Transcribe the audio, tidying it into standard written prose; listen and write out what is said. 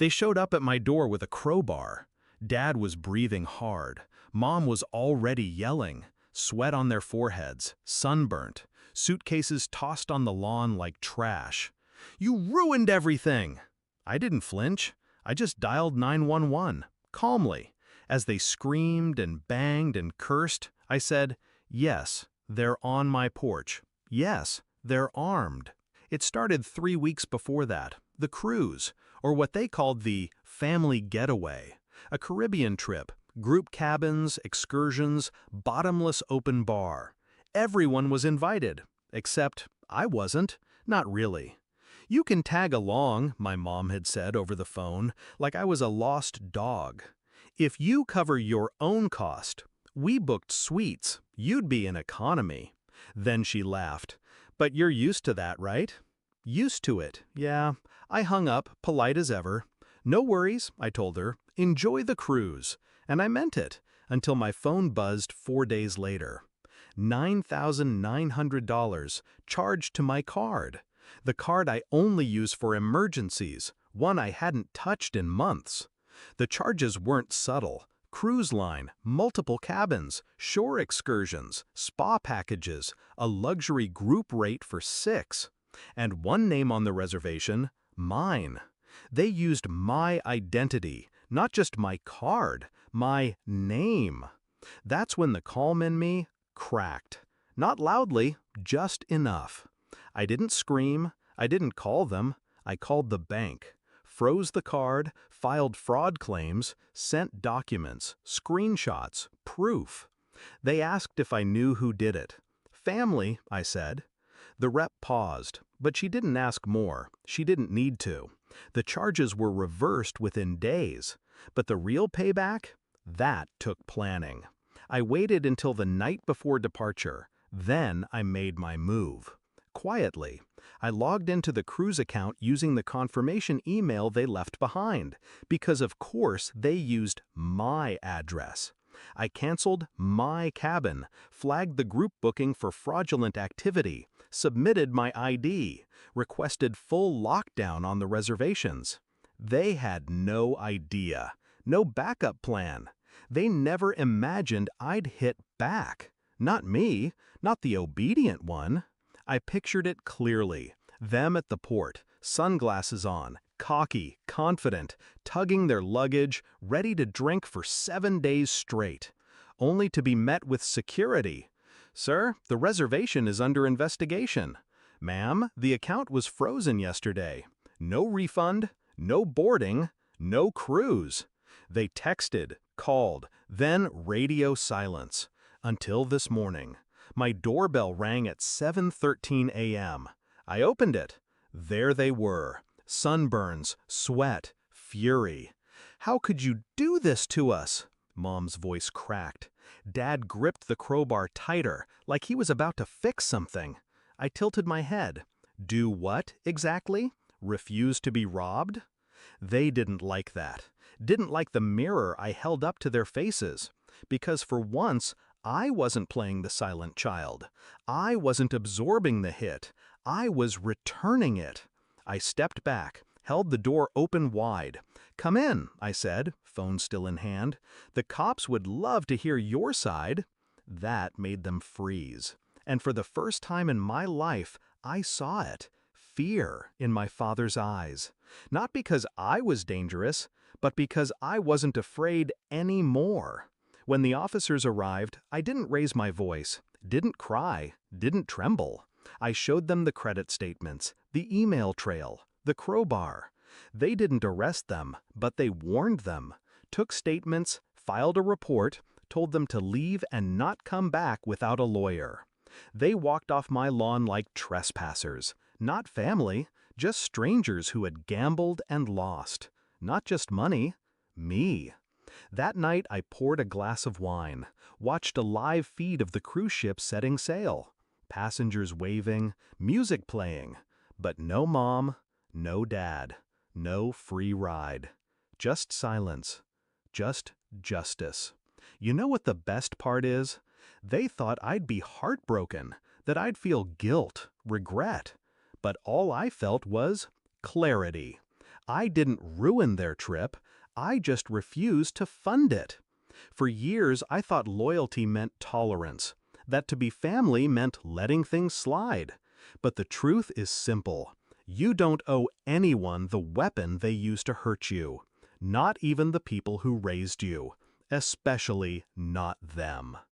They showed up at my door with a crowbar. Dad was breathing hard. Mom was already yelling, sweat on their foreheads, sunburnt, suitcases tossed on the lawn like trash. "You ruined everything!" I didn't flinch. I just dialed 911, calmly. As they screamed and banged and cursed, I said, "Yes, they're on my porch. Yes, they're armed." It started 3 weeks before that, the cruise, or what they called the family getaway, a Caribbean trip, group cabins, excursions, bottomless open bar. Everyone was invited, except I wasn't, not really. "You can tag along," my mom had said over the phone, like I was a lost dog. "If you cover your own cost, we booked suites, you'd be in economy." Then she laughed. "But you're used to that, right?" "Used to it, yeah." I hung up, polite as ever. "No worries," I told her. "Enjoy the cruise." And I meant it, until my phone buzzed 4 days later. $9,900 charged to my card. The card I only use for emergencies, one I hadn't touched in months. The charges weren't subtle. Cruise line, multiple cabins, shore excursions, spa packages, a luxury group rate for 6. And one name on the reservation, mine. They used my identity, not just my card, my name. That's when the calm in me cracked. Not loudly, just enough. I didn't scream, I didn't call them, I called the bank. Froze the card, filed fraud claims, sent documents, screenshots, proof. They asked if I knew who did it. "Family," I said. The rep paused, but she didn't ask more. She didn't need to. The charges were reversed within days. But the real payback? That took planning. I waited until the night before departure. Then I made my move. Quietly, I logged into the cruise account using the confirmation email they left behind, because of course they used my address. I canceled my cabin, flagged the group booking for fraudulent activity, submitted my ID, requested full lockdown on the reservations. They had no idea, no backup plan. They never imagined I'd hit back. Not me, not the obedient one. I pictured it clearly. Them at the port, sunglasses on, cocky, confident, tugging their luggage, ready to drink for 7 days straight, only to be met with security. "Sir, the reservation is under investigation." "Ma'am, the account was frozen yesterday." No refund, no boarding, no cruise. They texted, called, then radio silence. Until this morning. My doorbell rang at 7:13 a.m. I opened it. There they were. Sunburns, sweat, fury. "How could you do this to us?" Mom's voice cracked. Dad gripped the crowbar tighter, like he was about to fix something. I tilted my head. Do what, exactly? Refuse to be robbed? They didn't like that. Didn't like the mirror I held up to their faces. Because for once, I wasn't playing the silent child. I wasn't absorbing the hit. I was returning it. I stepped back, held the door open wide. "Come in," I said, phone still in hand. "The cops would love to hear your side." That made them freeze. And for the first time in my life, I saw it. Fear in my father's eyes. Not because I was dangerous, but because I wasn't afraid anymore. When the officers arrived, I didn't raise my voice, didn't cry, didn't tremble. I showed them the credit statements, the email trail, the crowbar. They didn't arrest them, but they warned them, took statements, filed a report, told them to leave and not come back without a lawyer. They walked off my lawn like trespassers, not family, just strangers who had gambled and lost. Not just money, me. That night I poured a glass of wine, watched a live feed of the cruise ship setting sail. Passengers waving, music playing, but no mom, no dad, no free ride. Just silence, just justice. You know what the best part is? They thought I'd be heartbroken, that I'd feel guilt, regret. But all I felt was clarity. I didn't ruin their trip, I just refused to fund it. For years, I thought loyalty meant tolerance, that to be family meant letting things slide. But the truth is simple. You don't owe anyone the weapon they used to hurt you, not even the people who raised you, especially not them.